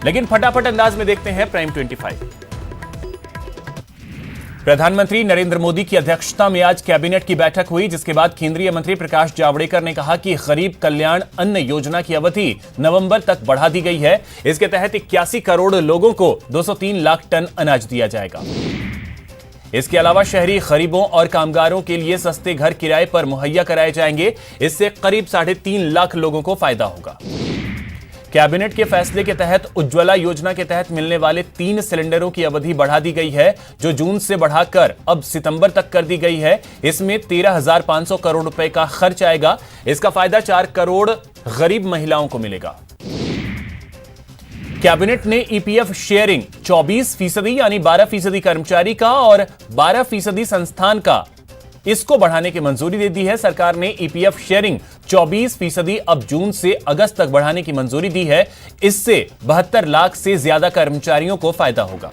लेकिन फटाफट अंदाज में देखते हैं प्राइम 25। प्रधानमंत्री नरेंद्र मोदी की अध्यक्षता में आज कैबिनेट की बैठक हुई, जिसके बाद केंद्रीय मंत्री प्रकाश जावड़ेकर ने कहा कि गरीब कल्याण अन्न योजना की अवधि नवंबर तक बढ़ा दी गई है। इसके तहत 81 करोड़ लोगों को 203 लाख टन अनाज दिया जाएगा। इसके अलावा शहरी गरीबों और कामगारों के लिए सस्ते घर किराए पर मुहैया कराए जाएंगे। इससे करीब 3.5 लाख लोगों को फायदा होगा। कैबिनेट के फैसले के तहत उज्ज्वला योजना के तहत मिलने वाले 3 सिलेंडरों की अवधि बढ़ा दी गई है, जो जून से बढ़ाकर अब सितंबर तक कर दी गई है। इसमें 13,500 करोड़ रुपए का खर्च आएगा। इसका फायदा 4 करोड़ गरीब महिलाओं को मिलेगा। कैबिनेट ने ईपीएफ शेयरिंग 24% यानी 12% कर्मचारी का और 12% संस्थान का, इसको बढ़ाने की मंजूरी दे दी है। सरकार ने ईपीएफ शेयरिंग 24% अब जून से अगस्त तक बढ़ाने की मंजूरी दी है। इससे 72 लाख से ज्यादा कर्मचारियों को फायदा होगा।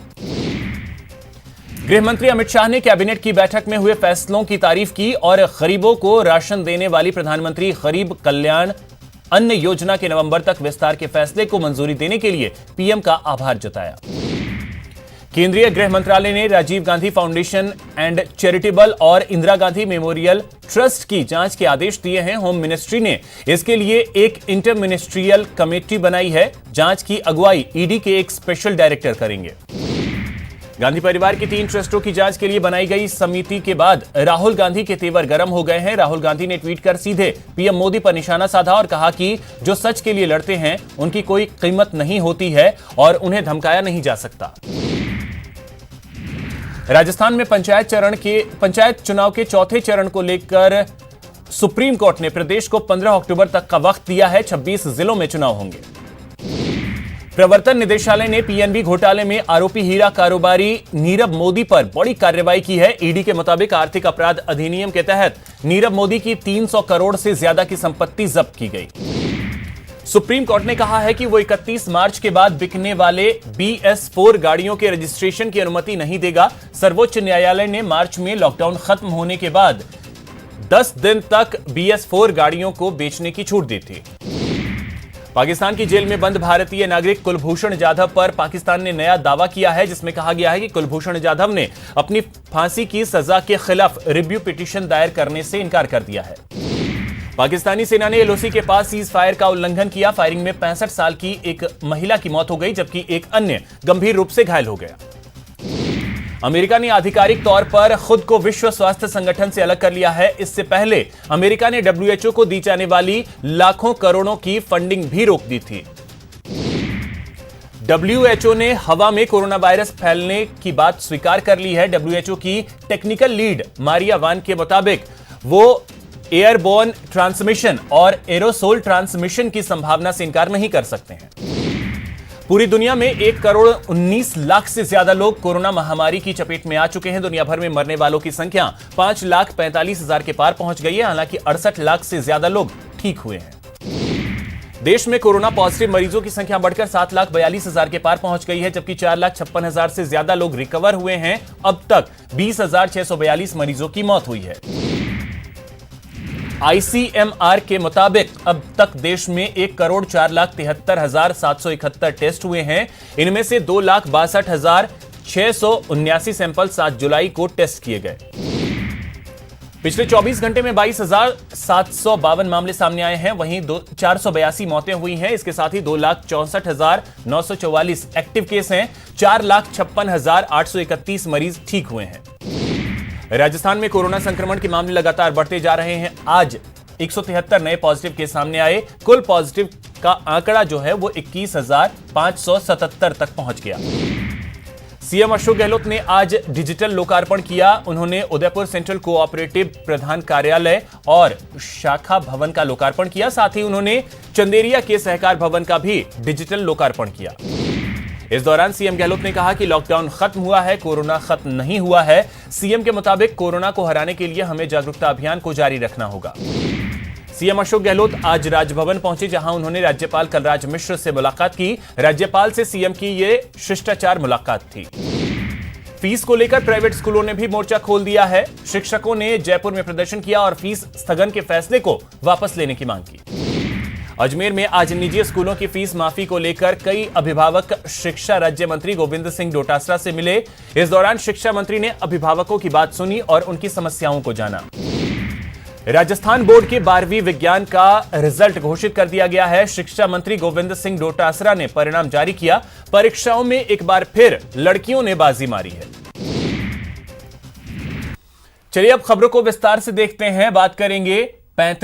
गृह मंत्री अमित शाह ने कैबिनेट की बैठक में हुए फैसलों की तारीफ की और गरीबों को राशन देने वाली प्रधानमंत्री गरीब कल्याण अन्न योजना के नवंबर तक विस्तार के फैसले को मंजूरी देने के लिए पीएम का आभार जताया। केंद्रीय गृह मंत्रालय ने Rajiv Gandhi foundation and charitable और इंदिरा गांधी मेमोरियल ट्रस्ट की जांच के आदेश दिए हैं। होम मिनिस्ट्री ने इसके लिए एक इंटर मिनिस्ट्रियल कमेटी बनाई है। जांच की अगुवाई ईडी के एक स्पेशल डायरेक्टर करेंगे। गांधी परिवार की 3 ट्रस्टों की जांच के लिए बनाई गई समिति के बाद राहुल गांधी के तेवर गर्म हो गए हैं। राहुल गांधी ने ट्वीट कर सीधे पीएम मोदी पर निशाना साधा और कहा कि जो सच के लिए लड़ते हैं उनकी कोई कीमत नहीं होती है और उन्हें धमकाया नहीं जा सकता। राजस्थान में पंचायत चुनाव के चौथे चरण को लेकर सुप्रीम कोर्ट ने प्रदेश को 15 अक्टूबर तक का वक्त दिया है। 26 जिलों में चुनाव होंगे। प्रवर्तन निदेशालय ने पीएनबी घोटाले में आरोपी हीरा कारोबारी नीरव मोदी पर बड़ी कार्रवाई की है। ईडी के मुताबिक आर्थिक अपराध अधिनियम के तहत नीरव मोदी की 300 करोड़ से ज्यादा की संपत्ति जब्त की गई। सुप्रीम कोर्ट ने कहा है कि वो 31 मार्च के बाद बिकने वाले BS4 गाड़ियों के रजिस्ट्रेशन की अनुमति नहीं देगा। सर्वोच्च न्यायालय ने मार्च में लॉकडाउन खत्म होने के बाद 10 दिन तक BS4 गाड़ियों को बेचने की छूट दी थी। पाकिस्तान की जेल में बंद भारतीय नागरिक कुलभूषण जाधव पर पाकिस्तान ने नया दावा किया है, जिसमें कहा गया है कि कुलभूषण जाधव ने अपनी फांसी की सजा के खिलाफ रिव्यू पिटीशन दायर करने से इनकार कर दिया है। पाकिस्तानी सेना ने एलओसी के पास सीज फायर का उल्लंघन किया। फायरिंग में 65 साल की एक महिला की मौत हो गई, जबकि एक अन्य गंभीर रूप से घायल हो गया। अमेरिका ने आधिकारिक तौर पर खुद को विश्व स्वास्थ्य संगठन से अलग कर लिया है। इससे पहले अमेरिका ने WHO को दी जाने वाली लाखों करोड़ों की फंडिंग भी रोक दी थी। WHO ने हवा में कोरोना वायरस फैलने की बात स्वीकार कर ली है। WHO की टेक्निकल लीड मारिया वान के मुताबिक वो एयरबोर्न ट्रांसमिशन और एरोसोल ट्रांसमिशन की संभावना से इनकार नहीं कर सकते हैं। पूरी दुनिया में 1 करोड़ 19 लाख से ज्यादा लोग कोरोना महामारी की चपेट में आ चुके हैं। दुनिया भर में मरने वालों की संख्या 5,45,000 के पार पहुंच गई है। हालांकि 68 लाख से ज्यादा लोग ठीक हुए हैं। देश में कोरोना पॉजिटिव मरीजों की संख्या बढ़कर 7,42,000 के पार पहुंच गई है, जबकि 4,56,000 से ज्यादा लोग रिकवर हुए हैं। अब तक 20,642 मरीजों की मौत हुई है। ICMR के मुताबिक अब तक देश में 1,04,73,771 टेस्ट हुए हैं। इनमें से 2,62,679 सैंपल 7 जुलाई को टेस्ट किए गए। पिछले 24 घंटे में 22,752 मामले सामने आए हैं। वहीं 482 मौतें हुई हैं। इसके साथ ही 2,64,944 एक्टिव केस हैं। 4,56,831 मरीज ठीक हुए हैं। राजस्थान में कोरोना संक्रमण के मामले लगातार बढ़ते जा रहे हैं। आज 173 नए पॉजिटिव केस सामने आए। कुल पॉजिटिव का आंकड़ा जो है वो 21,577 तक पहुंच गया। सीएम अशोक गहलोत ने आज डिजिटल लोकार्पण किया। उन्होंने उदयपुर सेंट्रल कोऑपरेटिव प्रधान कार्यालय और शाखा भवन का लोकार्पण किया। साथ ही उन्होंने चंदेरिया के सहकार भवन का भी डिजिटल लोकार्पण किया। इस दौरान सीएम गहलोत ने कहा कि लॉकडाउन खत्म हुआ है, कोरोना खत्म नहीं हुआ है। सीएम के मुताबिक कोरोना को हराने के लिए हमें जागरूकता अभियान को जारी रखना होगा। सीएम अशोक गहलोत आज राजभवन पहुंचे, जहां उन्होंने राज्यपाल कलराज मिश्र से मुलाकात की। राज्यपाल से सीएम की ये शिष्टाचार मुलाकात थी। फीस को लेकर प्राइवेट स्कूलों ने भी मोर्चा खोल दिया है। शिक्षकों ने जयपुर में प्रदर्शन किया और फीस स्थगन के फैसले को वापस लेने की मांग की। अजमेर में आज निजी स्कूलों की फीस माफी को लेकर कई अभिभावक शिक्षा राज्य मंत्री गोविंद सिंह डोटासरा से मिले। इस दौरान शिक्षा मंत्री ने अभिभावकों की बात सुनी और उनकी समस्याओं को जाना। राजस्थान बोर्ड के 12वीं विज्ञान का रिजल्ट घोषित कर दिया गया है। शिक्षा मंत्री गोविंद सिंह डोटासरा ने परिणाम जारी किया। परीक्षाओं में एक बार फिर लड़कियों ने बाजी मारी है। चलिए अब खबरों को विस्तार से देखते हैं। बात करेंगे 35